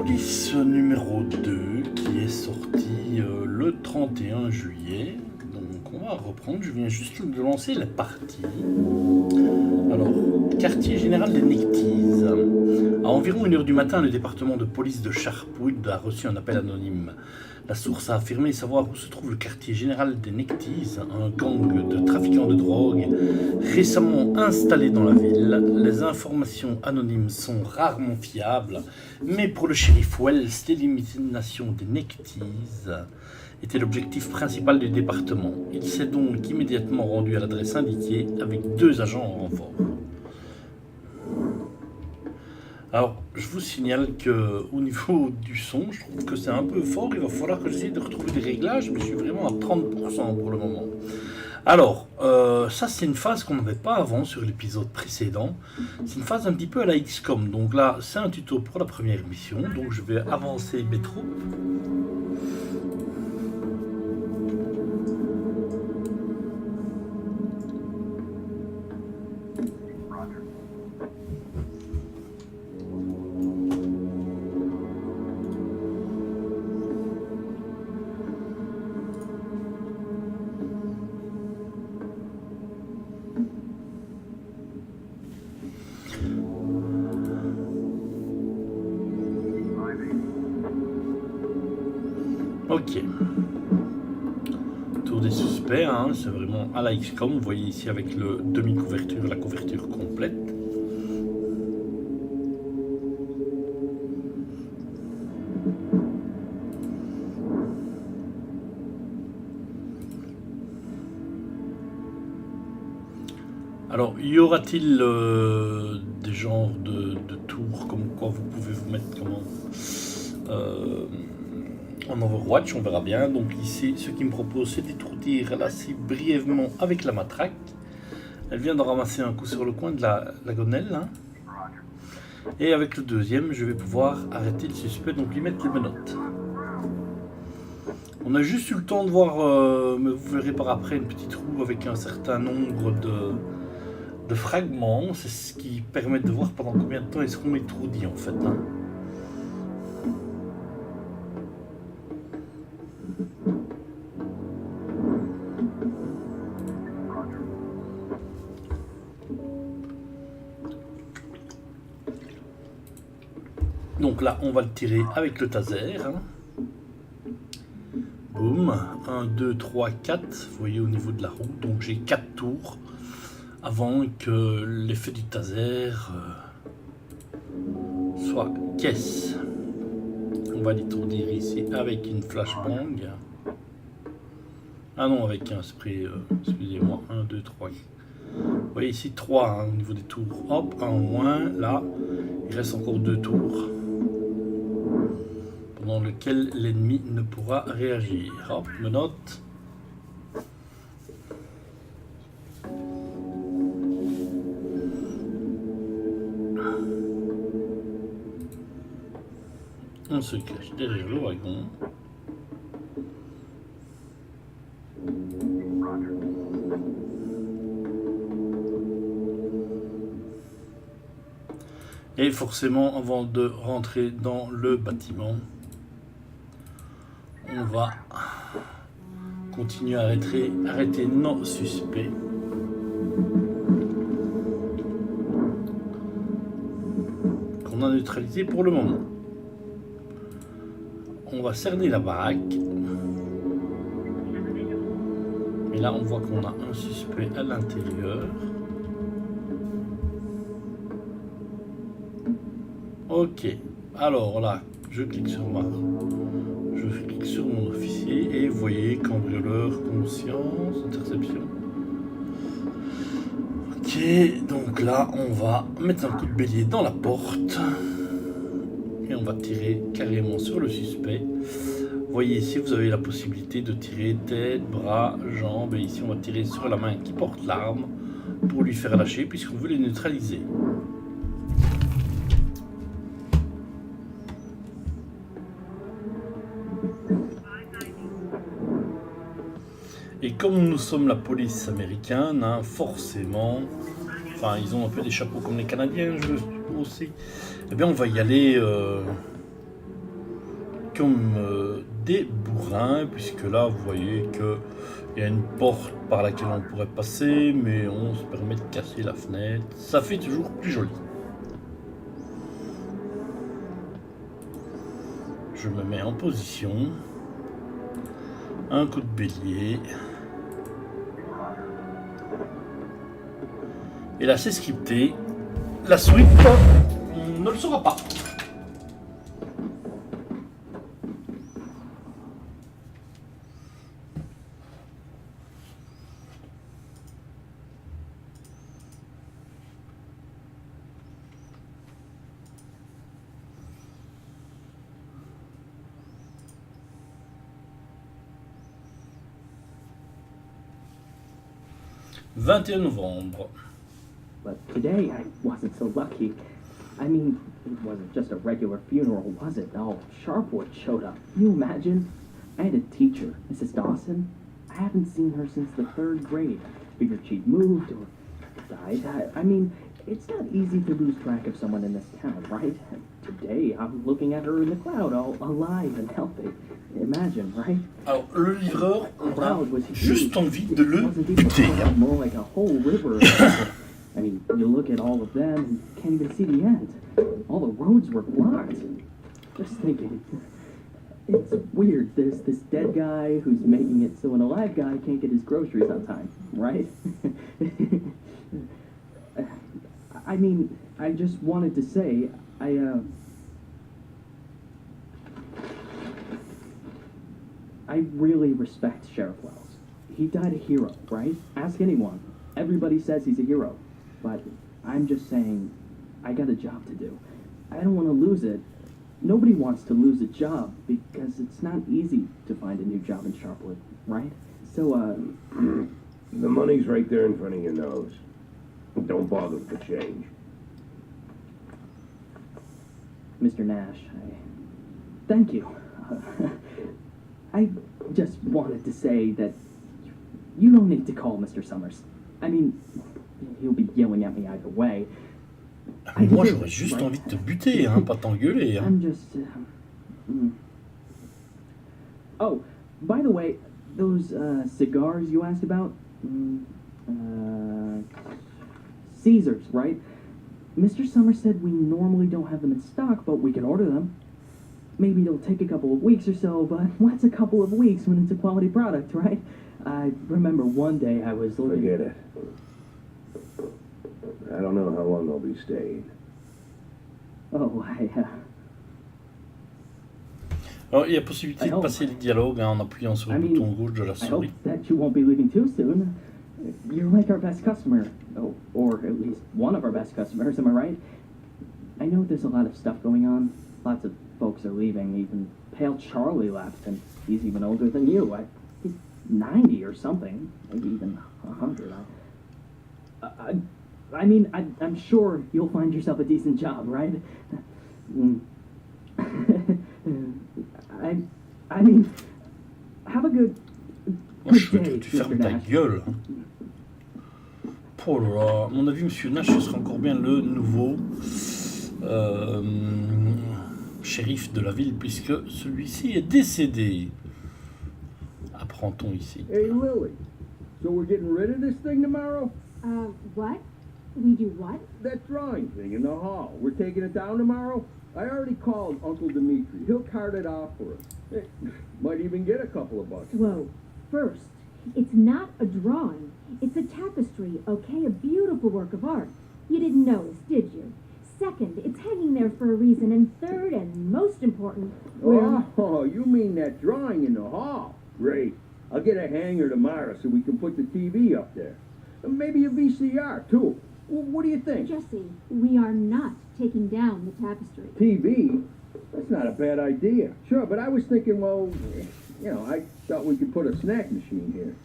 Police numéro 2 qui est sorti le 31 juillet. Donc on va reprendre, je viens juste de lancer la partie. Alors, quartier général des Necties. À environ 1h du matin, le département de police de Sharpwood a reçu un appel anonyme. La source a affirmé savoir où se trouve le quartier général des Necties, un gang de trafiquants de drogue récemment installé dans la ville. Les informations anonymes sont rarement fiables, mais pour le shérif Wells, l'élimination des Necties était l'objectif principal du département. Il s'est donc immédiatement rendu à l'adresse indiquée avec 2 agents en renfort. Alors, je vous signale qu'au niveau du son, je trouve que c'est un peu fort. Il va falloir que j'essaie de retrouver des réglages, mais je suis vraiment à 30% pour le moment. Alors, ça c'est une phase qu'on n'avait pas avant sur l'épisode précédent. C'est une phase un petit peu à la XCOM. Donc là, c'est un tuto pour la première mission. Donc je vais avancer mes troupes. Ok. Tour des suspects, hein, c'est vraiment à la XCOM. Vous voyez ici avec le demi-couverture, la couverture complète. Alors, y aura-t-il des genres de tours comme quoi vous pouvez vous mettre en Overwatch, on verra bien. Donc ici, ce qui me propose, c'est d'étourdir la cible brièvement avec la matraque. Elle vient de ramasser un coup sur le coin de la gonelle. Hein. Et avec le deuxième, je vais pouvoir arrêter le suspect, donc lui mettre les menottes. On a juste eu le temps de voir, mais vous verrez par après, une petite roue avec un certain nombre de fragments. C'est ce qui permet de voir pendant combien de temps ils seront étourdis en fait. Hein. Donc là, on va le tirer avec le taser. Hein. Boum. 1, 2, 3, 4. Vous voyez au niveau de la roue. Donc j'ai 4 tours avant que l'effet du taser soit caisse. On va l'étourdir ici avec une flashbang. Ah non, avec un spray. Excusez-moi. 1, 2, 3. Vous voyez ici 3 hein, au niveau des tours. Hop, un en moins. Là, il reste encore 2 tours. Pendant lequel l'ennemi ne pourra réagir. Hop, menotte. On se cache derrière le wagon. Et forcément, avant de rentrer dans le bâtiment, on va continuer à arrêter nos suspects. Qu'on a neutralisé pour le moment. On va cerner la baraque. Et là, on voit qu'on a un suspect à l'intérieur. Ok. Alors là, je clique sur mon officier et vous voyez cambrioleur, conscience, interception. Ok, donc là, on va mettre un coup de bélier dans la porte. Et on va tirer carrément sur le suspect. Vous voyez ici, vous avez la possibilité de tirer tête, bras, jambes. Et ici, on va tirer sur la main qui porte l'arme pour lui faire lâcher puisqu'on veut les neutraliser. Et comme nous sommes la police américaine, hein, forcément, enfin ils ont un peu des chapeaux comme les Canadiens, je le aussi, eh bien on va y aller comme des bourrins, puisque là vous voyez qu'il y a une porte par laquelle on pourrait passer, mais on se permet de casser la fenêtre. Ça fait toujours plus joli. Je me mets en position. Un coup de bélier. Et là c'est scripté. La suite ne le sera pas. « 21 novembre. » But today I wasn't so lucky. I mean, it wasn't just a regular funeral, was it? Oh, Sharpwood showed up. Can you imagine? I had a teacher, Mrs. Dawson. I haven't seen her since the 3rd grade. Figured she'd moved or died. I mean, it's not easy to lose track of someone in this town, right? Today I'm looking at her in the crowd, all alive and healthy. Imagine, right? Alors, le livreur, on a Crowd was juste huge. envie de le Wasn't even buter. more like a whole river of people. I mean, you look at all of them and can't even see the end. All the roads were blocked. Just thinking, it's weird. There's this dead guy who's making it so an alive guy can't get his groceries on time, right? I mean, I just wanted to say, I really respect Sheriff Wells. He died a hero, right? Ask anyone. Everybody says he's a hero. But I'm just saying, I got a job to do. I don't want to lose it. Nobody wants to lose a job because it's not easy to find a new job in Sharpwood, right? So, The money's right there in front of your nose. Don't bother with the change. Mr. Nash, thank you. I just wanted to say that you don't need to call Mr. Summers. I mean, he'll be yelling at me either way. Moi j'aurais juste envie de te buter, hein, pas t'engueuler. Hein. I'm just... Oh, by the way, those cigars you asked about? Caesars, right? Mr. Summers said we normally don't have them in stock, but we can order them. Maybe it'll take a couple of weeks or so, but what's a couple of weeks when it's a quality product, right? I remember one day I was looking... Forget it. I don't know how long I'll be staying. Oh, Alors, il y a possibilité de passer les dialogues hein, en appuyant sur le bouton gauche de la I hope souris. that you won't be leaving too soon. You're like our best customer. Oh, or at least one of our best customers, am I right? I know there's a lot of stuff going on. Lots of folks are leaving. Even Pale Charlie left, and he's even older than you. He's 90 or something. Maybe even 100. I mean, I'm sure you'll find yourself a decent job, right? I mean, have a good day, Tu fermes Mr. ta Nash. gueule. Hein. Oh là là, à mon avis, Monsieur Nash, ce sera encore bien le nouveau shérif de la ville, puisque celui-ci est décédé. Apprend-on ici. Hey, Lily. So we're getting rid of this thing tomorrow? What? We do what? That drawing thing in the hall. We're taking it down tomorrow? I already called Uncle Dimitri. He'll cart it off for us. Hey, might even get a couple of bucks. Whoa. First, it's not a drawing. It's a tapestry, okay? A beautiful work of art. You didn't notice, did you? Second, it's hanging there for a reason. And third, and most important, Oh, you mean that drawing in the hall? Great. I'll get a hanger tomorrow so we can put the TV up there. And maybe a VCR, too. What do you think? Jesse, we are not taking down the tapestry. TV? That's not a bad idea. Sure, but I was thinking, well, I thought we could put a snack machine here.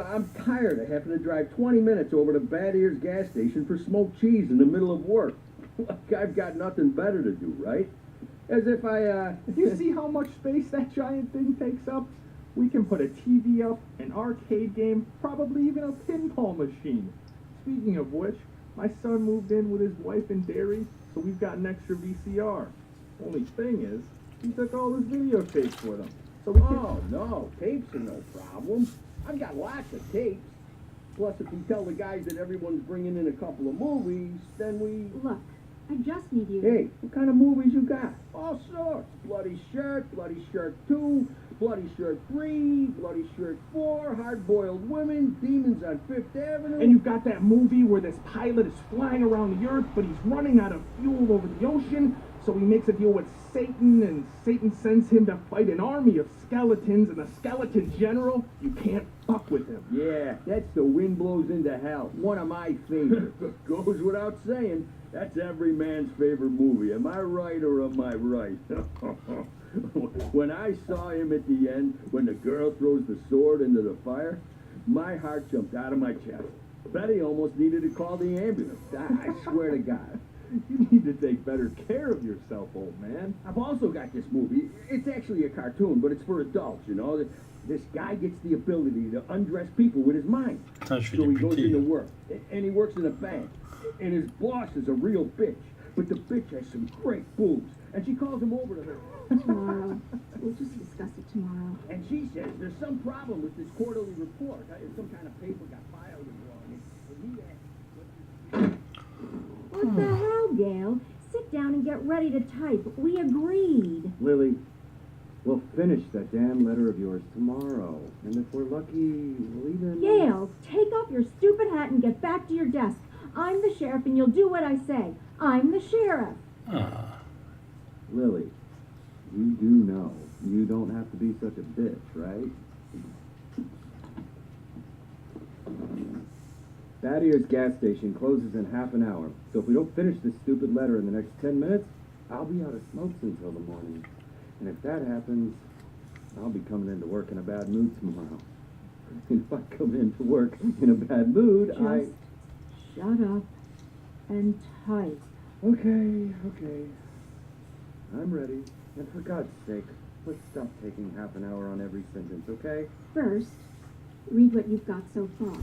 I'm tired of having to drive 20 minutes over to Bad Ears gas station for smoked cheese in the middle of work. Like I've got nothing better to do, right? As if You see how much space that giant thing takes up? We can put a TV up, an arcade game, probably even a pinball machine. Speaking of which, my son moved in with his wife and dairy, so we've got an extra VCR. Only thing is, He took all his videotapes with him. So we can... Oh, no, tapes are no problem. I've got lots of tapes. Plus, if we tell the guys that everyone's bringing in a couple of movies, then we... Look, I just need you. Hey, what kind of movies you got? All sorts. Bloody Shirt 2, Bloody Shirt 3, Bloody Shirt 4, Hard-Boiled Women, Demons on Fifth Avenue. And you've got that movie where this pilot is flying around the Earth, but he's running out of fuel over the ocean, so he makes a deal with Satan, and Satan sends him to fight an army of skeletons, and the skeleton general, you can't fuck with him. Yeah, that's The Wind Blows into Hell. One of my favorites. Goes without saying, that's every man's favorite movie. Am I right or am I right? When I saw him at the end, when the girl throws the sword into the fire, my heart jumped out of my chest. Betty almost needed to call the ambulance. I swear to God. You need to take better care of yourself, old man. I've also got this movie. It's actually a cartoon, but it's for adults, you know. This guy gets the ability to undress people with his mind. Putain, je fais So des he goes putiers. into work, and he works in a bank. And his boss is a real bitch. But the bitch has some great boobs. And she calls him over to her. Tomorrow. We'll just discuss it tomorrow. And she says there's some problem with this quarterly report. Some kind of paper got filed wrong. And he asks, What the hell, Gail? Sit down and get ready to type. We agreed. Lily, we'll finish that damn letter of yours tomorrow. And if we're lucky, we'll even... Gail, take off your stupid hat and get back to your desk. I'm the sheriff and you'll do what I say. I'm the sheriff. Ah, Lily, you do know you don't have to be such a bitch, right? Battier's gas station closes in half an hour, so if we don't finish this stupid letter in the next 10 minutes, I'll be out of smokes until the morning. And if that happens, I'll be coming into work in a bad mood tomorrow. And if I come into work in a bad mood, Just shut up and type. Okay. I'm ready. And for God's sake, let's stop taking half an hour on every sentence, okay? First, read what you've got so far.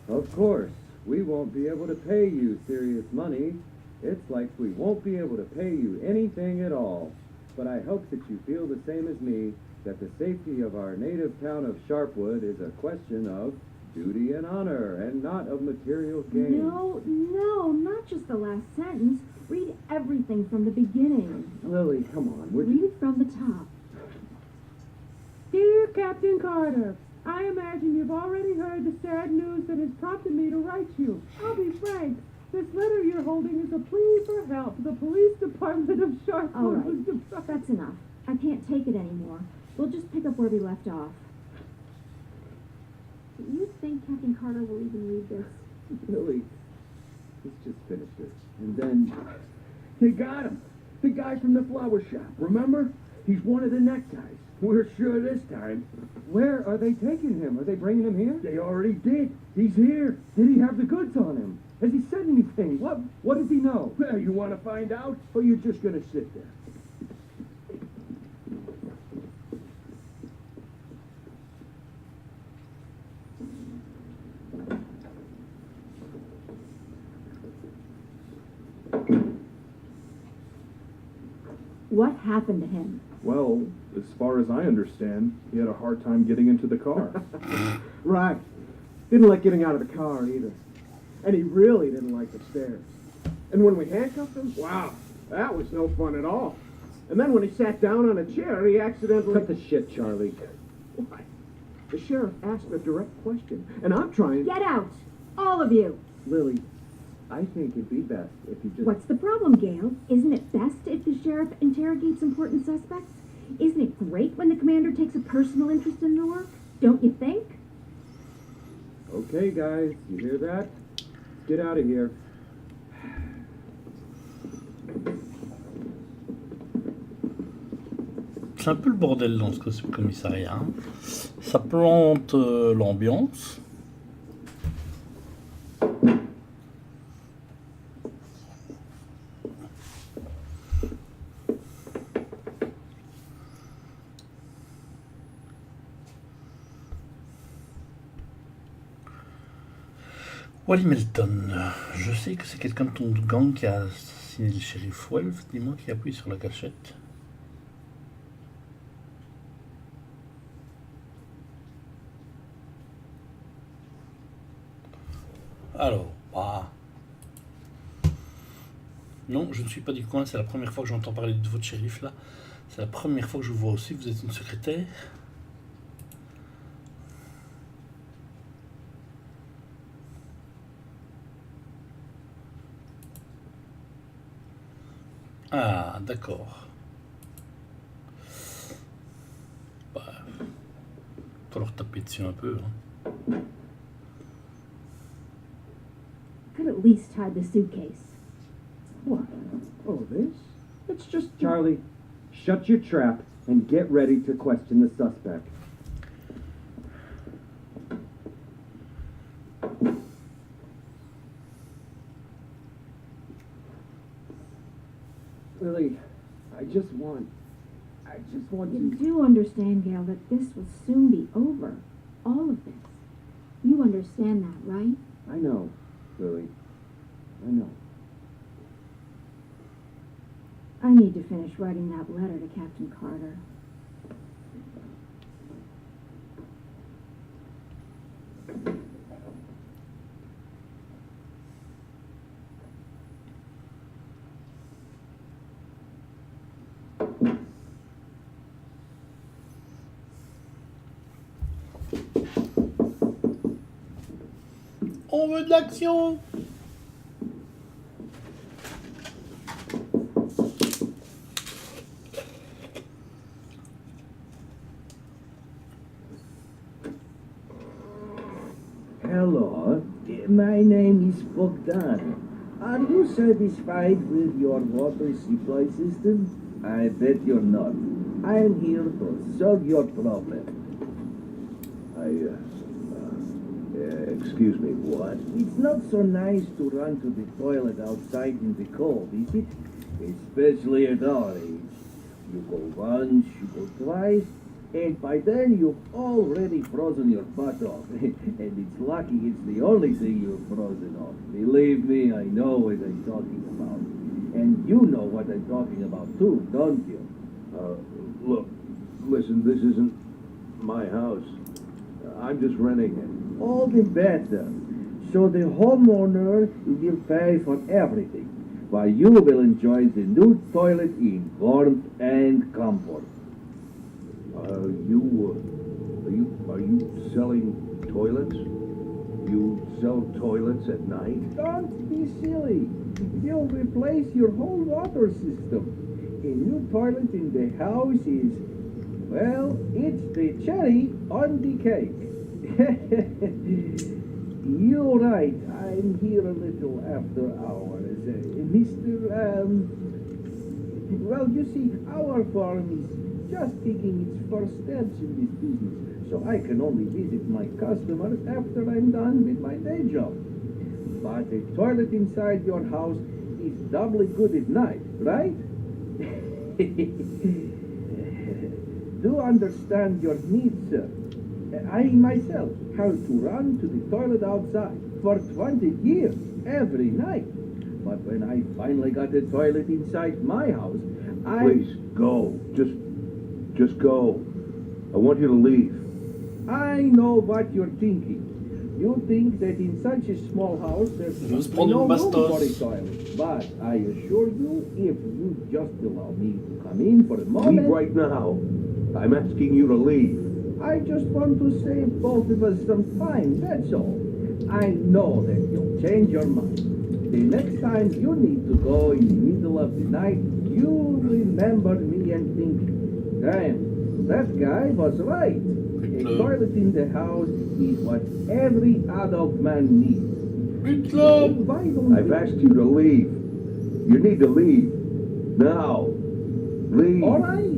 Of course, we won't be able to pay you serious money. It's like we won't be able to pay you anything at all. But I hope that you feel the same as me, that the safety of our native town of Sharpwood is a question of duty and honor, and not of material gain. No, not just the last sentence. Read everything from the beginning. Lily, come on. Read it from the top. Dear Captain Carter, I imagine you've already heard the sad news that has prompted me to write you. I'll be frank. This letter you're holding is a plea for help. The police department of Sharpwood All right, was deprived. that's enough. I can't take it anymore. We'll just pick up where we left off. Do you think Captain Carter will even read this? Lily, let's just finish this. And then... they got him. The guy from the flower shop, remember? He's one of the neckties. We're sure this time. Where are they taking him? Are they bringing him here? They already did. He's here. Did he have the goods on him? Has he said anything? What does he know? Well, you want to find out? Or you're just going to sit there? What happened to him? Well, as far as I understand, he had a hard time getting into the car. Right. Didn't like getting out of the car either. And he really didn't like the stairs. And when we handcuffed him, wow, that was no fun at all. And then when he sat down on a chair, he accidentally... Cut the shit, Charlie. Why? The sheriff asked a direct question, and I'm trying... Get out! All of you! Lily, I think it'd be best if you just... What's the problem, Gail? Isn't it best if the sheriff interrogates important suspects? Isn't it great when the commander takes a personal interest in the work? Don't you think? Okay, guys, you hear that? Get out of here. c'est un peu le bordel dans ce commissariat. Hein. Ça plante l'ambiance. Wally Melton, je sais que c'est quelqu'un de ton gang qui a assassiné le shérif Wolf. Dis-moi qui appuie sur la gâchette. Alors, bah... Non, je ne suis pas du coin, c'est la première fois que j'entends parler de votre shérif là. C'est la première fois que je vous vois aussi, vous êtes une secrétaire. Ah, d'accord. Bah, faut leur taper dessus un peu. Hein. Could at least hide the suitcase. What? Oh, this? It's just Charlie. Shut your trap and get ready to question the suspect. Lily, I just want You to... do understand, Gail, that this will soon be over. All of this. You understand that, right? I know, Lily. I know. I need to finish writing that letter to Captain Carter. On veut de l'action! Hello, my name is Bogdan. Are you satisfied with your water supply system? I bet you're not. I'm here to solve your problem. Excuse me, what? It's not so nice to run to the toilet outside in the cold, is it? Especially at our age. You go once, you go twice, and by then you've already frozen your butt off. And it's lucky it's the only thing you've frozen off. Believe me, I know what I'm talking about. And you know what I'm talking about too, don't you? Look, listen, this isn't my house. I'm just renting it. All the better. So the homeowner will pay for everything, while you will enjoy the new toilet in warmth and comfort. Are you selling toilets? You sell toilets at night? Don't be silly. You'll replace your whole water system. A new toilet in the house is, well, it's the cherry on the cake. You're right. I'm here a little after hours. Well, you see, our farm is just taking its first steps in this business, so I can only visit my customers after I'm done with my day job. But a toilet inside your house is doubly good at night, right? Do understand your needs, sir. I myself have to run to the toilet outside for 20 years, every night. But when I finally got a toilet inside my house, Please, go. Just go. I want you to leave. I know what you're thinking. You think that in such a small house there's prendre no une room bastos. for a toilet. But I assure you, if you just allow me to come in for a moment... Leave right now. I'm asking you to leave. I just want to save both of us some time, that's all. I know that you'll change your mind. The next time you need to go in the middle of the night, you'll remember me and think, damn, that guy was right. A toilet in the house is what every adult man needs. So why don't I've asked you to leave. You need to leave. Now. Leave. All right.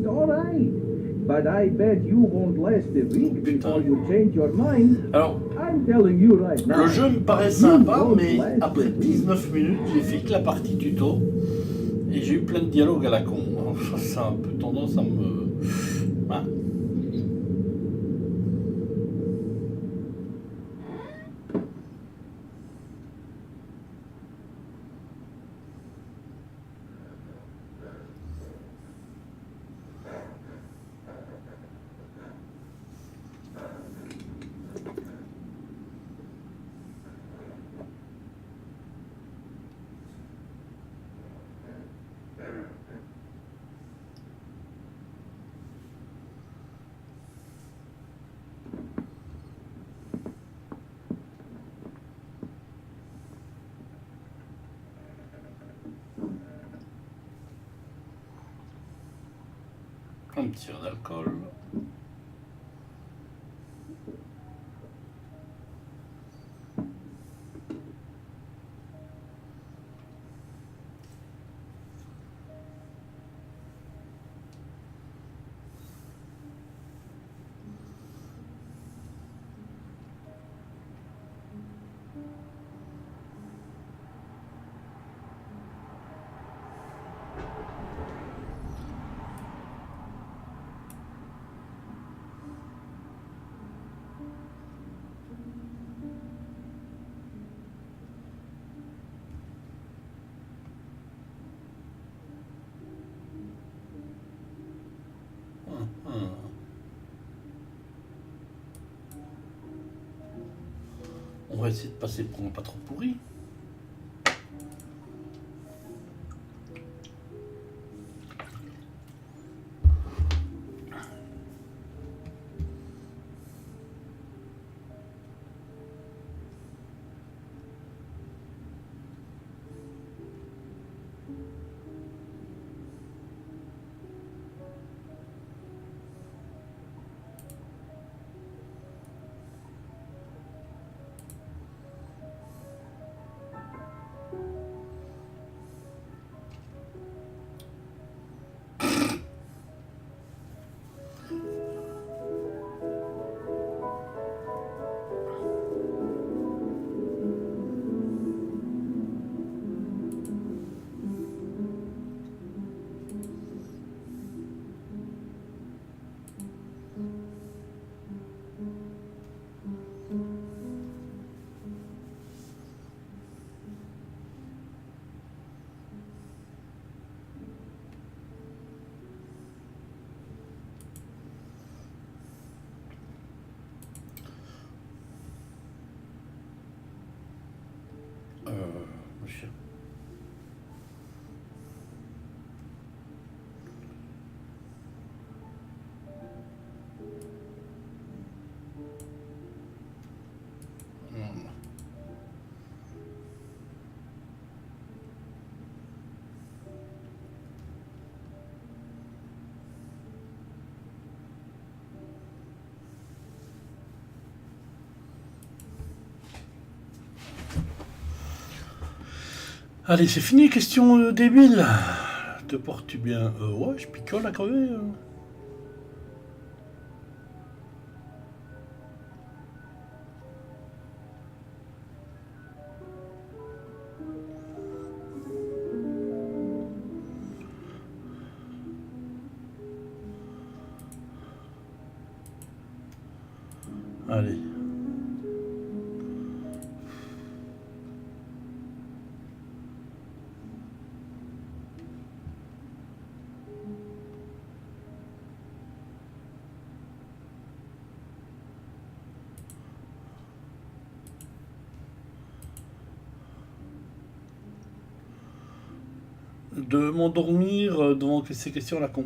But I bet you won't last a week before you change your mind. Alors, I'm telling you right now. le jeu me paraît sympa, mais après 19 minutes, j'ai fait que la partie tuto. Et j'ai eu plein de dialogues à la con. Alors, ça a un peu tendance à me... Hein. Un petit verre d'alcool. On va essayer de passer pour un pas trop pourri. Monsieur. Allez, c'est fini, question débile. Te portes-tu bien? Ouais, je picole à crever. Allez. De m'endormir devant ces questions à la con.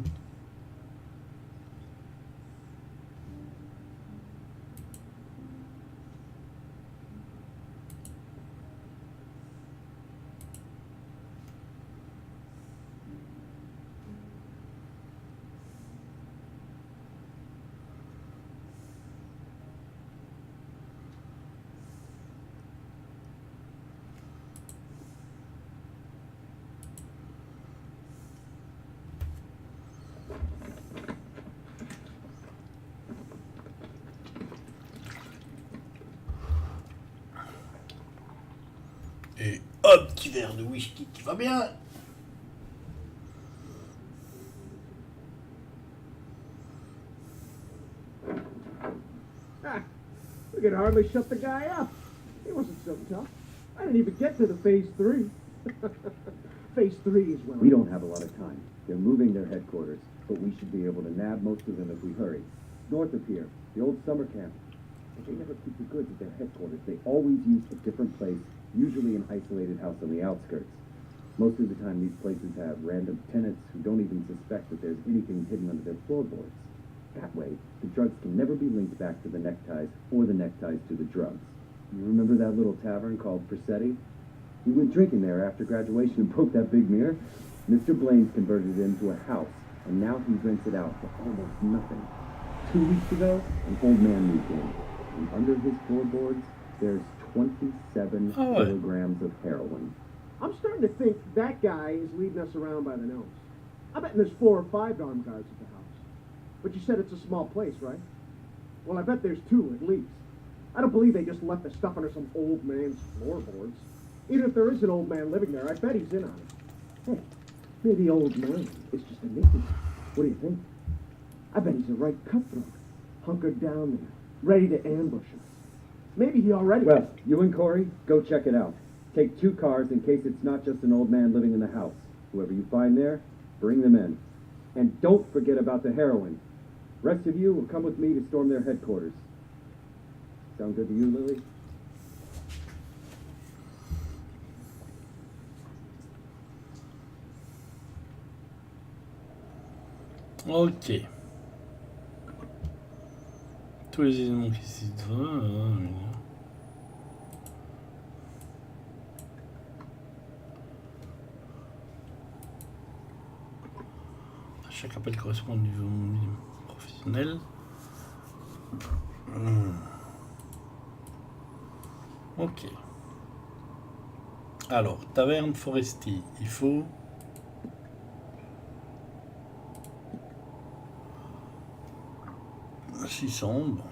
Et hop, petit verre de whisky qui va bien. Ah, we could hardly shut the guy up. He wasn't so tough. I didn't even get to the phase 3. Phase 3 is when We don't have a lot of time. They're moving their headquarters, but we should be able to nab most of them if we hurry. North of here, the old summer camp. But they never keep the goods at their headquarters. They always use a different place, usually an isolated house on the outskirts. Most of the time, these places have random tenants who don't even suspect that there's anything hidden under their floorboards. That way, the drugs can never be linked back to the neckties or the neckties to the drugs. You remember that little tavern called Persetti? We went drinking there after graduation and broke that big mirror. Mr. Blaine's converted it into a house, and now he rents it out for almost nothing. 2 weeks ago, an old man moved in, and under his floorboards, there's 27 kilograms of heroin. I'm starting to think that guy is leading us around by the nose. I bet there's 4 or 5 armed guards at the house. But you said it's a small place, right? Well, I bet there's 2 at least. I don't believe they just left the stuff under some old man's floorboards. Even if there is an old man living there, I bet he's in on it. Hey, maybe old man is just a nickname. What do you think? I bet he's a right cutthroat, hunkered down there, ready to ambush us. Maybe he already... Well, you and Corey, go check it out. Take 2 cars in case it's not just an old man living in the house. Whoever you find there, bring them in. And don't forget about the heroin. Rest of you will come with me to storm their headquarters. Sound good to you, Lily? Ok. Tous les éléments qui s'y trouvent. Chaque appel correspond au niveau minimum professionnel. Ok. Alors, taverne Foresti, il faut... $600, bon.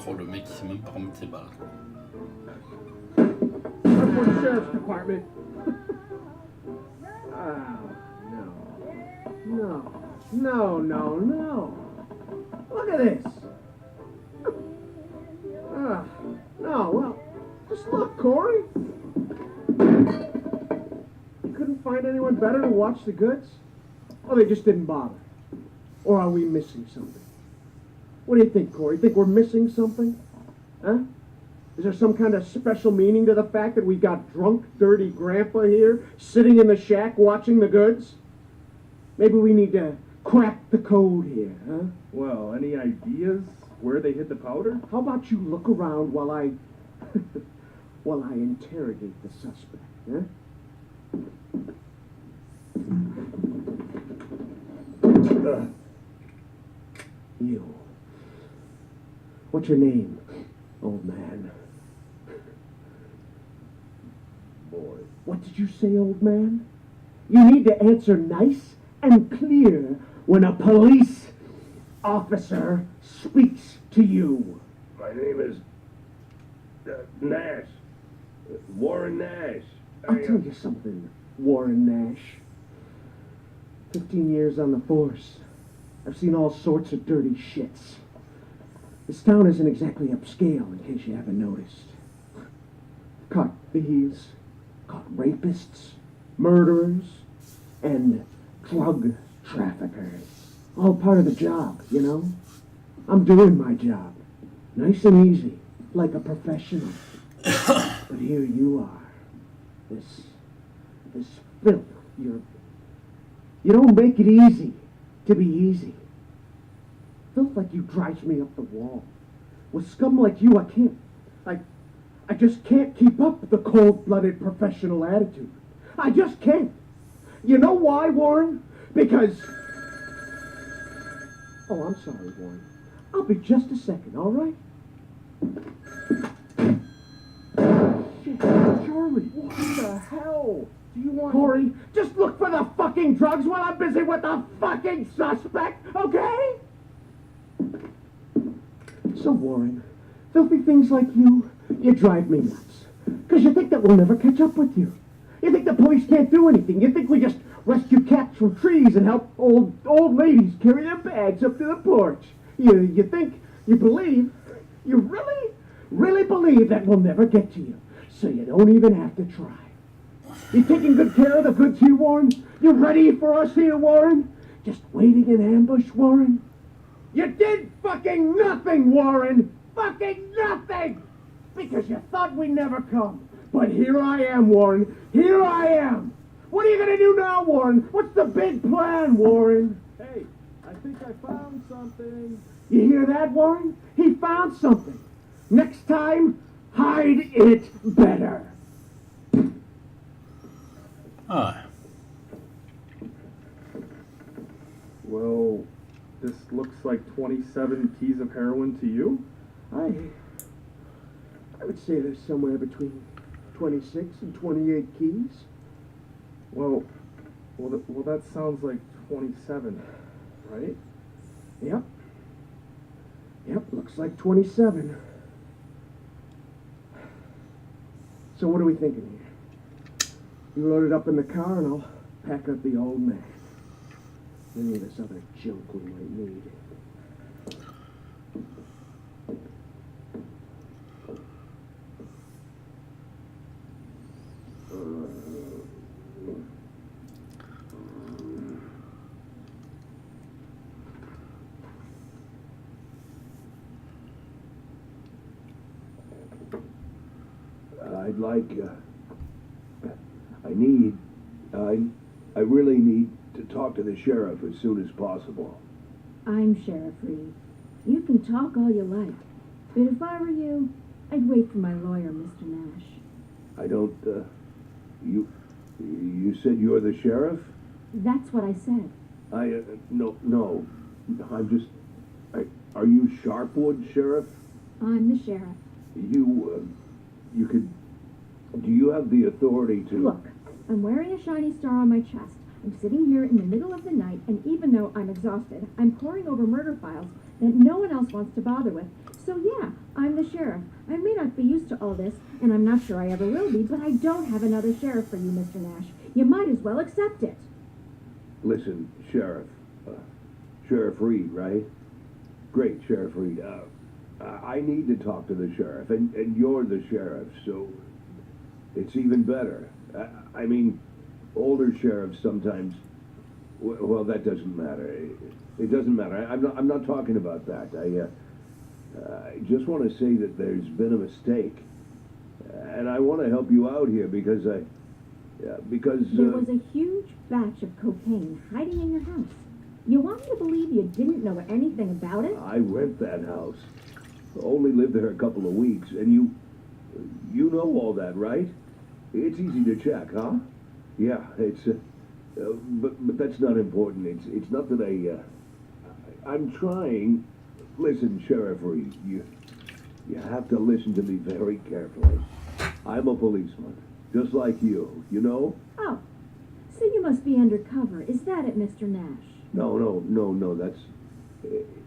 Oh, le mec, il sait même pas remettre ses balles. That's for the sheriff's department. No. Look at this. No, well, just look, Corey. You couldn't find anyone better to watch the goods? Or they just didn't bother? Or are we missing something? What do you think, Corey? Think we're missing something? Huh? Is there some kind of special meaning to the fact that we've got drunk, dirty grandpa here, sitting in the shack watching the goods? Maybe we need to crack the code here, huh? Well, any ideas where they hid the powder? How about you look around while I... while I interrogate the suspect, huh? You. What's your name, old man? Boy. What did you say, old man? You need to answer nice and clear when a police officer speaks to you. My name is Nash. Warren Nash. I'll tell you something, Warren Nash. 15 years on the force. I've seen all sorts of dirty shits. This town isn't exactly upscale, in case you haven't noticed. Caught thieves, caught rapists, murderers, and drug traffickers. All part of the job, you know? I'm doing my job. Nice and easy, like a professional. But here you are. This filth. You don't make it easy to be easy. Filth like you drives me up the wall. With scum like you, I just can't keep up with the cold-blooded professional attitude. I just can't. You know why, Warren? Because... Oh, I'm sorry, Warren. I'll be just a second, all right? Shit, Charlie, what the hell? Do you want... Corey, just look for the fucking drugs while I'm busy with the fucking suspect, okay? So, Warren, filthy things like you drive me nuts. Because you think that we'll never catch up with you. You think the police can't do anything. You think we just rescue cats from trees and help old ladies carry their bags up to the porch. You think, you believe, you really believe that we'll never get to you. So you don't even have to try. You taking good care of the goods here, Warren? You ready for us here, Warren? Just waiting in ambush, Warren? You did fucking nothing, Warren! Fucking nothing! Because you thought we'd never come. But here I am, Warren. Here I am. What are you gonna do now, Warren? What's the big plan, Warren? Hey, I think I found something. You hear that, Warren? He found something. Next time, hide it better. Ah, Well, this looks like 27 keys of heroin to you? I would say there's somewhere between 26 and 28 keys. Well, that sounds like 27, right? Yep. Yep, looks like 27. So what are we thinking here? You load it up in the car and I'll pack up the old man. Any of this other junk we might need. I'd like, I really need to talk to the sheriff as soon as possible. I'm Sheriff Reed. You can talk all you like, but if I were you, I'd wait for my lawyer, Mr. Nash. I don't, you said you're the sheriff? That's what I said. No, I'm just, are you Sharpwood, Sheriff? I'm the sheriff. You could, do you have the authority to... Look, I'm wearing a shiny star on my chest. I'm sitting here in the middle of the night, and even though I'm exhausted, I'm poring over murder files that no one else wants to bother with. So yeah, I'm the sheriff. I may not be used to all this, and I'm not sure I ever will be, but I don't have another sheriff for you, Mr. Nash. You might as well accept it. Listen, Sheriff. Sheriff Reed, right? Great, Sheriff Reed. I need to talk to the sheriff, and you're the sheriff, so it's even better. I mean, older sheriffs sometimes... Well, that doesn't matter. It doesn't matter. I'm not talking about that. I just want to say that there's been a mistake, and I want to help you out here because There was a huge batch of cocaine hiding in your house. You want me to believe you didn't know anything about it? I rent that house. Only lived there a couple of weeks, and you know all that, right? It's easy to check, huh? Yeah, it's but that's not important. It's not that I'm trying. Listen, Sheriff Reed, you have to listen to me very carefully. I'm a policeman, just like you know? Oh, so you must be undercover. Is that it, Mr. Nash? No,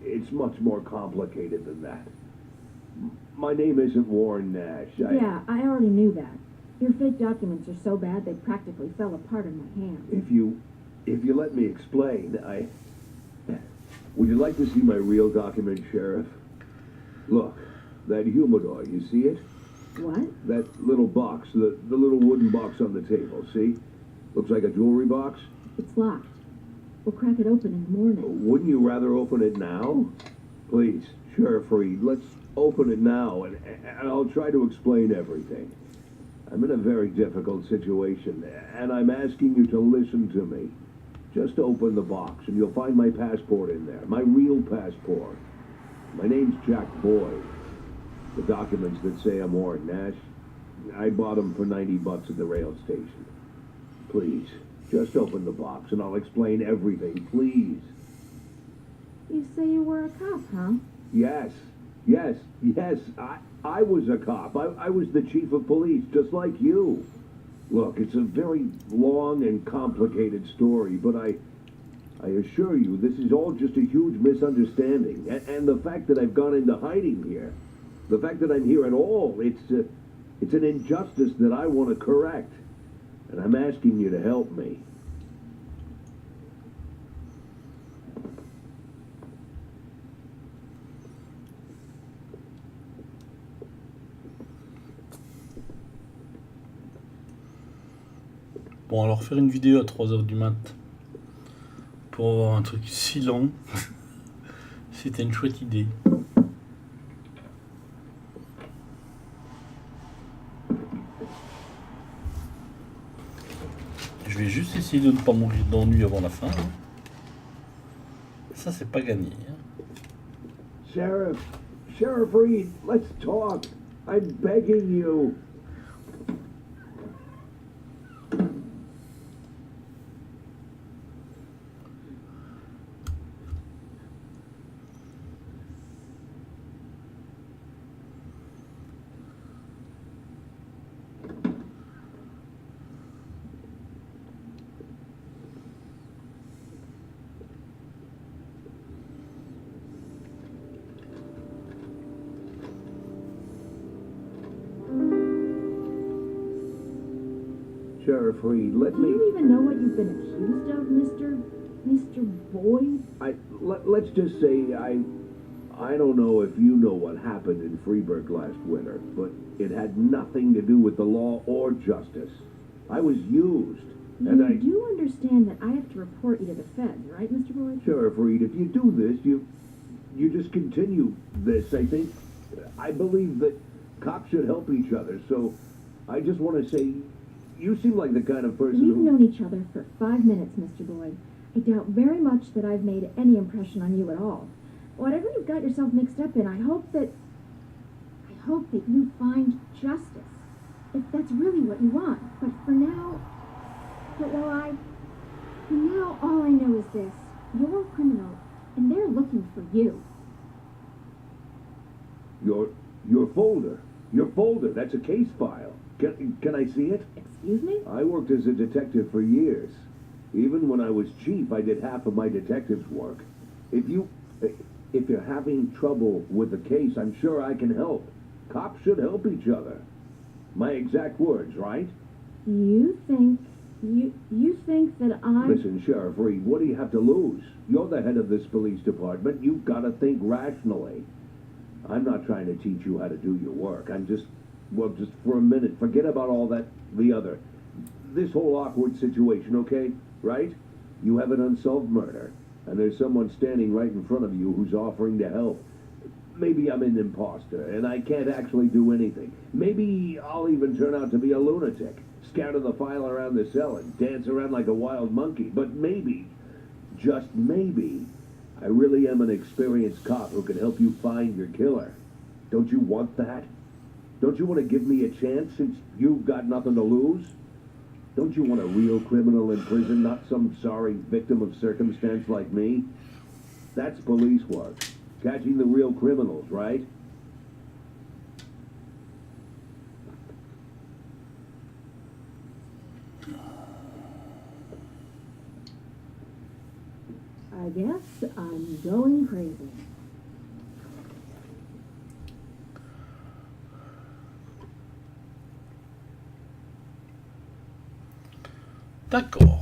it's much more complicated than that. My name isn't Warren Nash. Yeah, I already knew that. Your fake documents are so bad they practically fell apart in my hands. If you let me explain, would you like to see my real document, Sheriff? Look, that humidor, you see it? What? That little box, the little wooden box on the table, see? Looks like a jewelry box. It's locked. We'll crack it open in the morning. Wouldn't you rather open it now? Please, Sheriff Reed, let's open it now, and I'll try to explain everything. I'm in a very difficult situation, and I'm asking you to listen to me. Just open the box, and you'll find my passport in there, my real passport. My name's Jack Boyd. The documents that say I'm Warren Nash, I bought them for $90 at the rail station. Please, just open the box, and I'll explain everything, please. You say you were a cop, huh? Yes. I was a cop. I was the chief of police, just like you. Look, it's a very long and complicated story, but I assure you, this is all just a huge misunderstanding. And the fact that I've gone into hiding here, the fact that I'm here at all, It's an injustice that I want to correct. And I'm asking you to help me. Bon, alors faire une vidéo à 3h du mat pour avoir un truc si long, c'était une chouette idée. Je vais juste essayer de ne pas mourir d'ennui avant la fin. Hein. Ça, c'est pas gagné. Hein. Sheriff Reed, let's talk. I'm begging you. Sheriff Reed, let Do me... you even know what you've been accused of, Mr. Boyd? Let's just say I don't know if you know what happened in Freeburg last winter, but it had nothing to do with the law or justice. I was used, and You do understand that I have to report you to the feds, right, Mr. Boyd? Sheriff Reed, if you do this, you just continue this, I think. I believe that cops should help each other, so I just want to say, you seem like the kind of person We've who... known each other for 5 minutes, Mr. Boyd. I doubt very much that I've made any impression on you at all. Whatever you've got yourself mixed up in, I hope that you find justice. If that's really what you want. But for now, all I know is this. You're a criminal, and they're looking for you. Your folder, that's a case file. Can I see it? Excuse me? I worked as a detective for years. Even when I was chief, I did half of my detective's work. If you're having trouble with the case, I'm sure I can help. Cops should help each other. My exact words, right? You think that I... Listen, Sheriff Reed, what do you have to lose? You're the head of this police department. You've got to think rationally. I'm not trying to teach you how to do your work. I'm just for a minute, forget about all that, this whole awkward situation, okay? Right? You have an unsolved murder, and there's someone standing right in front of you who's offering to help. Maybe I'm an imposter, and I can't actually do anything. Maybe I'll even turn out to be a lunatic, scatter the file around the cell and dance around like a wild monkey. But maybe, just maybe, I really am an experienced cop who can help you find your killer. Don't you want that? Don't you want to give me a chance since you've got nothing to lose? Don't you want a real criminal in prison, not some sorry victim of circumstance like me? That's police work. Catching the real criminals, right? I guess I'm going crazy. D'accord.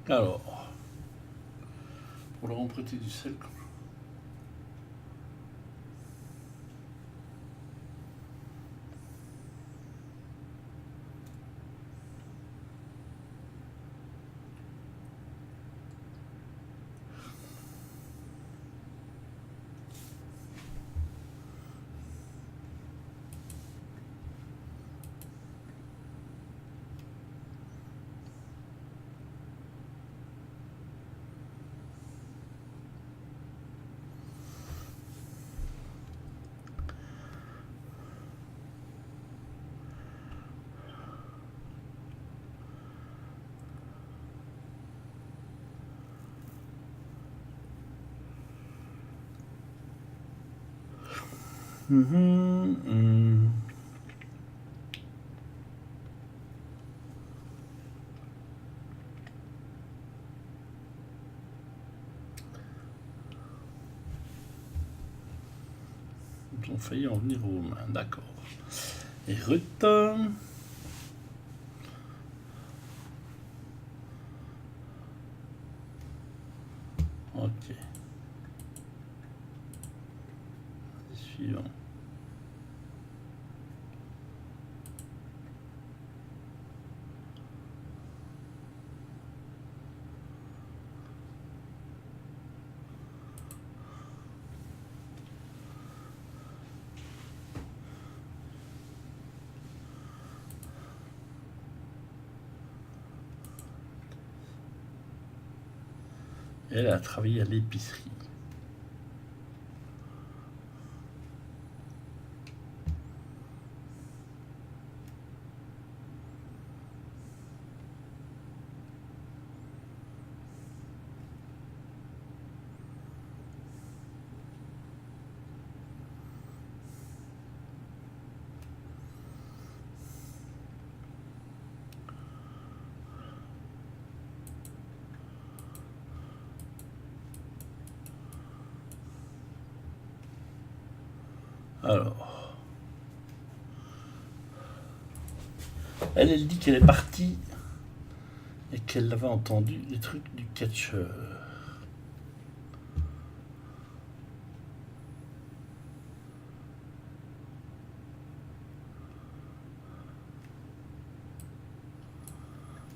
Alors, pour leur emprunter du sel. Ils ont failli en venir aux mains, d'accord. Et Ruth. Ok. Suivant. Elle a travaillé à l'épicerie. Alors, elle dit qu'elle est partie et qu'elle avait entendu les trucs du catcheur.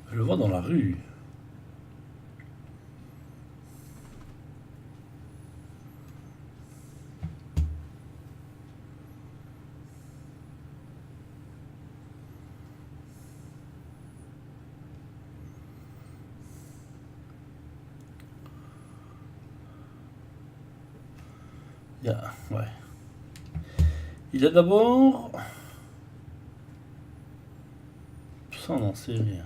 Je le vois dans la rue. Ouais. Il a d'abord... Ça, on n'en sait rien.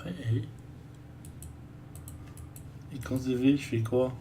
Ouais. Et quand je vais, je fais quoi?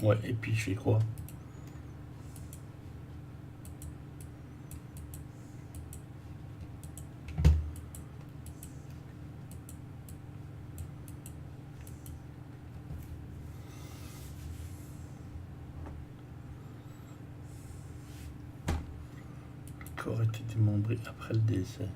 Ouais, et puis je fais quoi? corps a été démembré après le décès.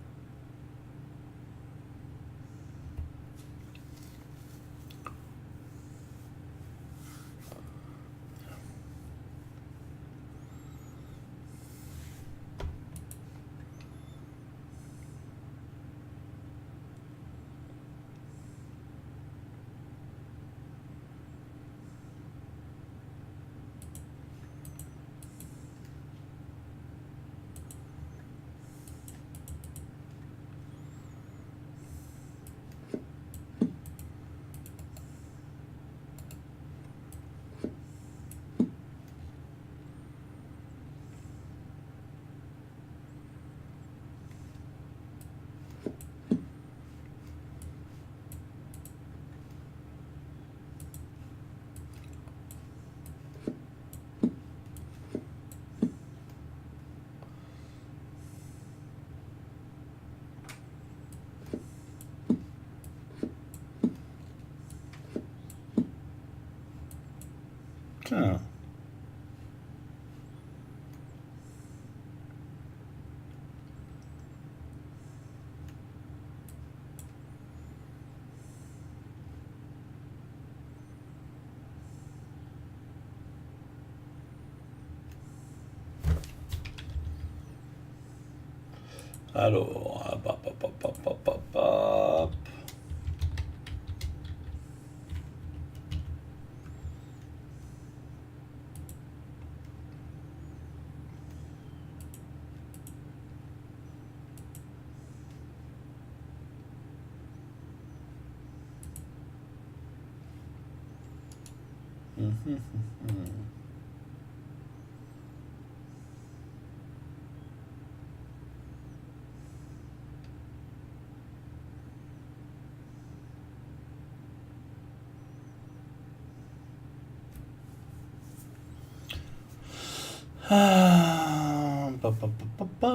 Tiens. Alors, hop, hop, hop, hop, hop, hop, hop. Ah, pa, pa, pa, pa, pa.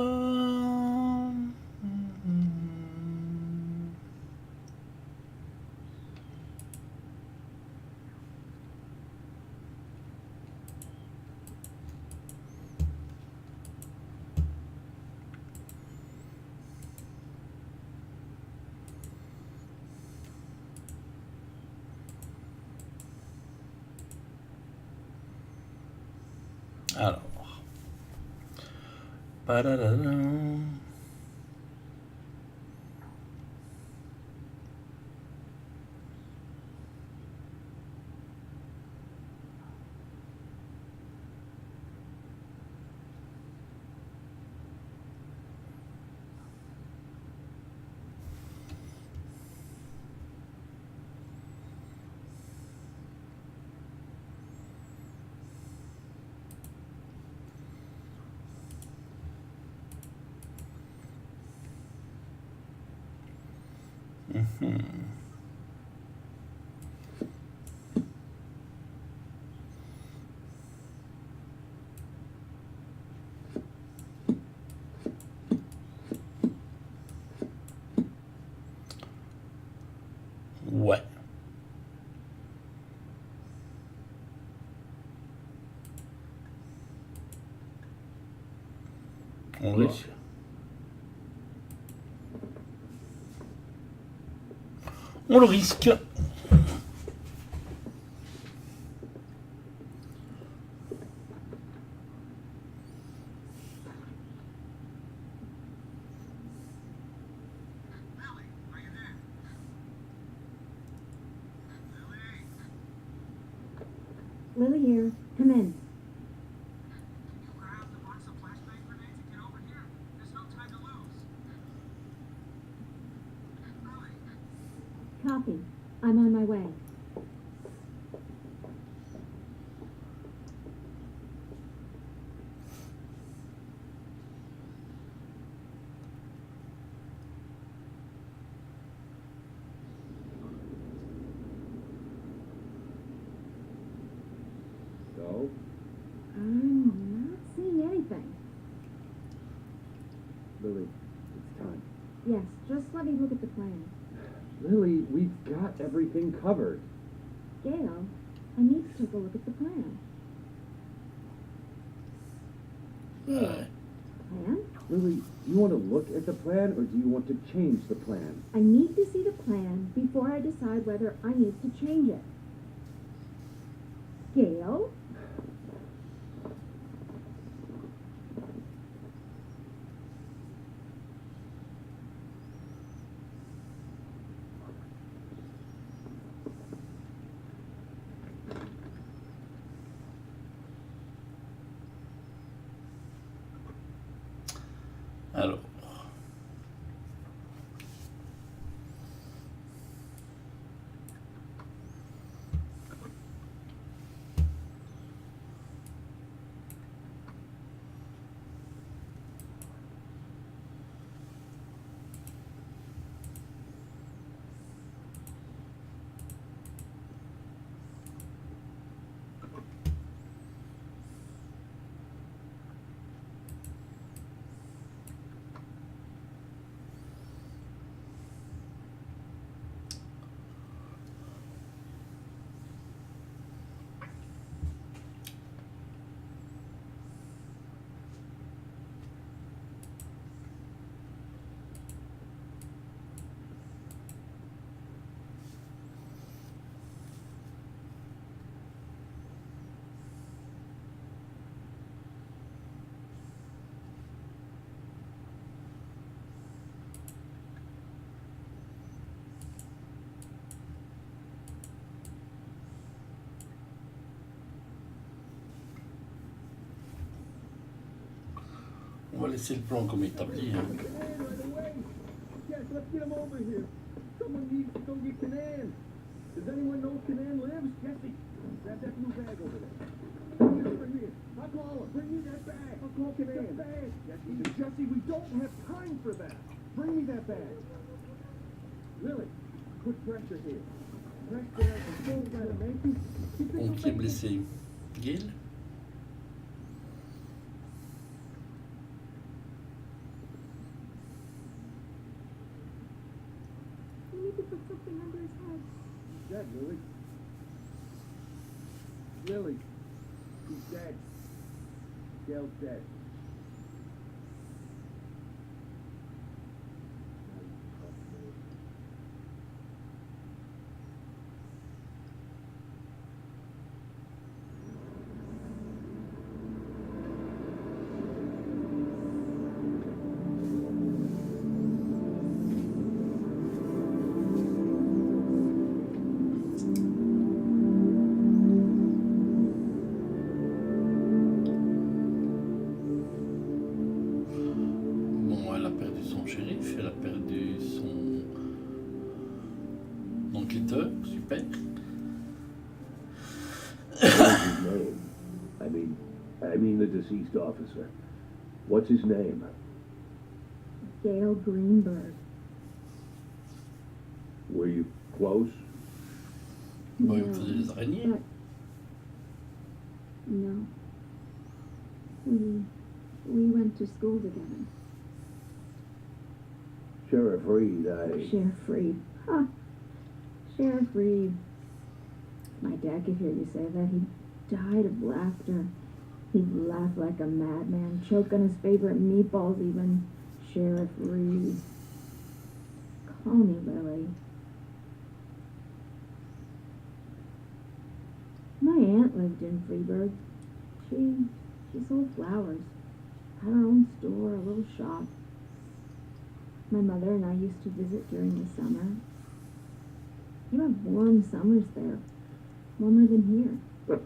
Alors. Padadadam. Ouais. On risque. On le risque. Lily here. Come in. Copy. I'm on my way. So? I'm not seeing anything. Lily, it's time. Yes, just let me look at the plan. Lily, we've got everything covered. Gail, I need to take a look at the plan. Gail, plan? Lily, you want to look at the plan, or do you want to change the plan? I need to see the plan before I decide whether I need to change it. Gail? Alors. On va laisser le plan comme établi. Hein. Yes, let's get him over here. Someone needs to go get Canan. Does anyone know if Canan lives? Jesse, grab that blue bag over there. Bring it over here. I'll call him. Bring me that bag. I'll call Canan. Bag. Jesse, we don't have time for that. Bring me that bag. Lily, put pressure here. Press there and pull by the making. Donc qui est blessé? Gail? You need to put something under his head. Dead, Lily. Lily, he's dead. Gail's dead. Bon, elle a perdu son shérif, elle a perdu son enquêteur, super. What's his name? I mean the deceased officer. What's his name? Gail Greenberg. Were you close? Bon, il me faisait des araignées. But no. We went to school together. Sheriff Reed, Sheriff Reed. Huh. Sheriff Reed. My dad could hear you say that. He died of laughter. He'd laugh like a madman, choke on his favorite meatballs even. Sheriff Reed. Call me Lily. My aunt lived in Freeburg. She sold flowers. Had her own store, a little shop. My mother and I used to visit during the summer. You have warm summers there. Warmer than here.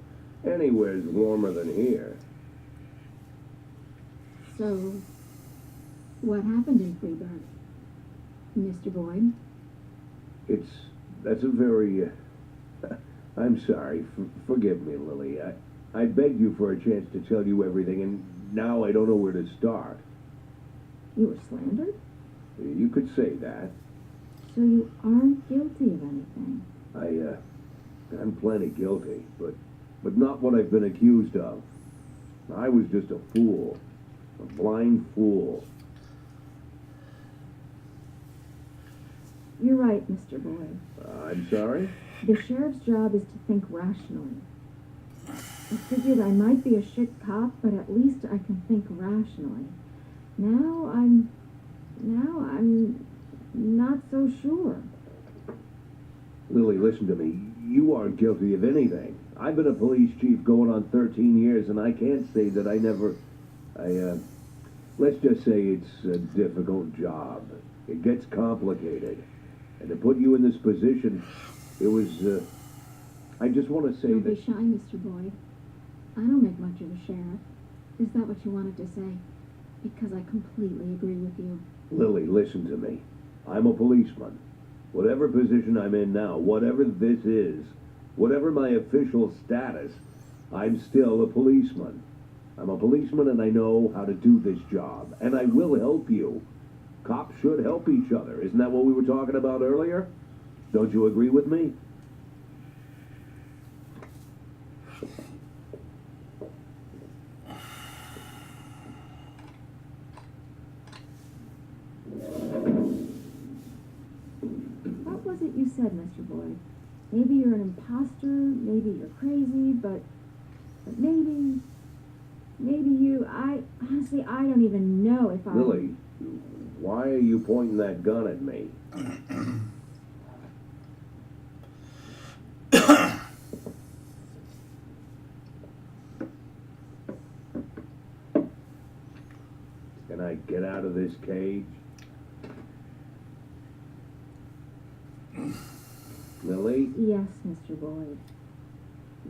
Anywhere's warmer than here. So, what happened in Freeburg? Mr. Boyd? That's a very, I'm sorry, forgive me, Lily. I begged you for a chance to tell you everything, and now I don't know where to start. You were slandered? You could say that. So you aren't guilty of anything? I'm plenty guilty, but not what I've been accused of. I was just a fool. A blind fool. You're right, Mr. Boyd. I'm sorry? The sheriff's job is to think rationally. I figured I might be a shit cop, but at least I can think rationally. Now I'm not so sure. Lily, listen to me. You aren't guilty of anything. I've been a police chief going on 13 years, and I can't say that let's just say it's a difficult job. It gets complicated. And to put you in this position, it was, I just want to say Don't that... be shy, Mr. Boyd. I don't make much of a sheriff. Is that what you wanted to say? Because I completely agree with you. Lily, listen to me. I'm a policeman. Whatever position I'm in now, whatever this is, whatever my official status, I'm still a policeman. I'm a policeman and I know how to do this job. And I will help you. Cops should help each other. Isn't that what we were talking about earlier? Don't you agree with me? What was it you said, Mr. Boyd? Maybe you're an imposter, maybe you're crazy, but maybe you, honestly, I don't even know if I... Lily, why are you pointing that gun at me? Can I get out of this cage? Lily? Yes, Mr. Boyd.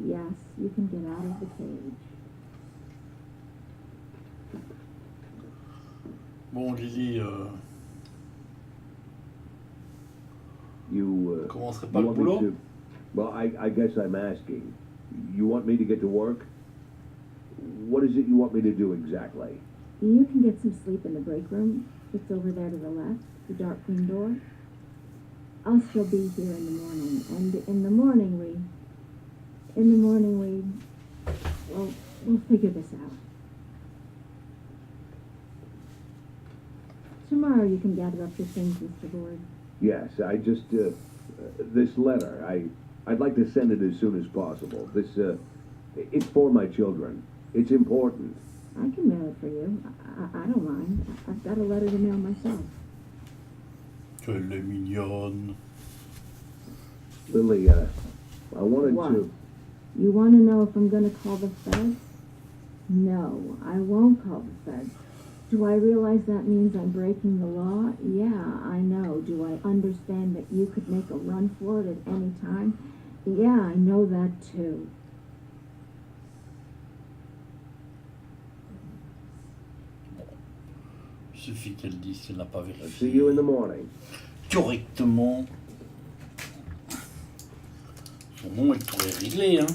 Yes, you can get out of the cage. Bon, Lily, You, commencerait you pas le want me boulot? to... Well, I guess I'm asking. You want me to get to work? What is it you want me to do exactly? You can get some sleep in the break room. It's over there to the left, the dark green door. I'll still be here in the morning, and in the morning we'll figure this out. Tomorrow you can gather up your things, Mr. Boyd. Yes, I just, this letter, I'd like to send it as soon as possible. This, it's for my children. It's important. I can mail it for you. I don't mind. I've got a letter to mail myself. Elle est mignonne. Lily, I wanted What? to... You want to know if I'm going to call the feds? No, I won't call the feds. Do I realize that means I'm breaking the law? Yeah, I know. Do I understand that you could make a run for it at any time? Yeah, I know that too. Il suffit qu'elle dise qu'elle n'a pas I'll see you in vérifié the morning. correctement son nom et tout est réglé, hein.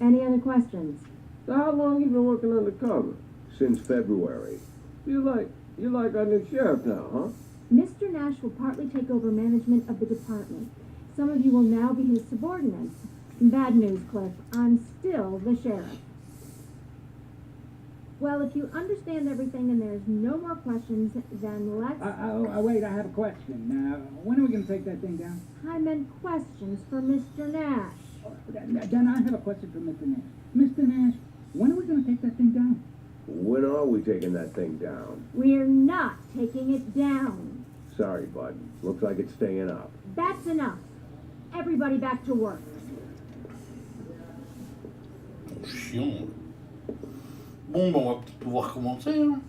Any other questions? So how long you been working undercover? Since February. You're like our new sheriff now, huh? Mr. Nash will partly take over management of the department. Some of you will now be his subordinates. Bad news, Cliff. I'm still the sheriff. Well, if you understand everything and there's no more questions, then let's... Wait, I have a question. When are we going to take that thing down? I meant questions for Mr. Nash. Then I have a question for Mr. Nash. Mr. Nash, when are we going to take that thing down? When are we taking that thing down? We're not taking it down. Sorry, bud. Looks like it's staying up. That's enough. Everybody back to work. Chiant. Bon, ben on va peut-être pouvoir commencer, hein.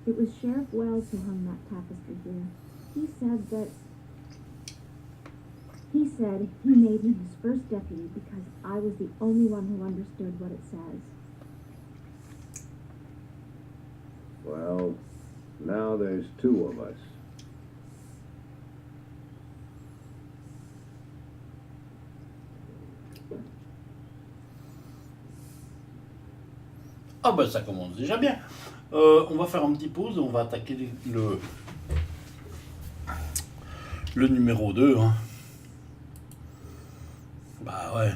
It was Sheriff Wells who hung that tapestry here. He said he made me his first deputy because I was the only one who understood what it says. Well, now there's two of us. Ah bah ça commence déjà bien. On va faire un petit pause, on va attaquer le numéro 2. Hein. Bah ouais.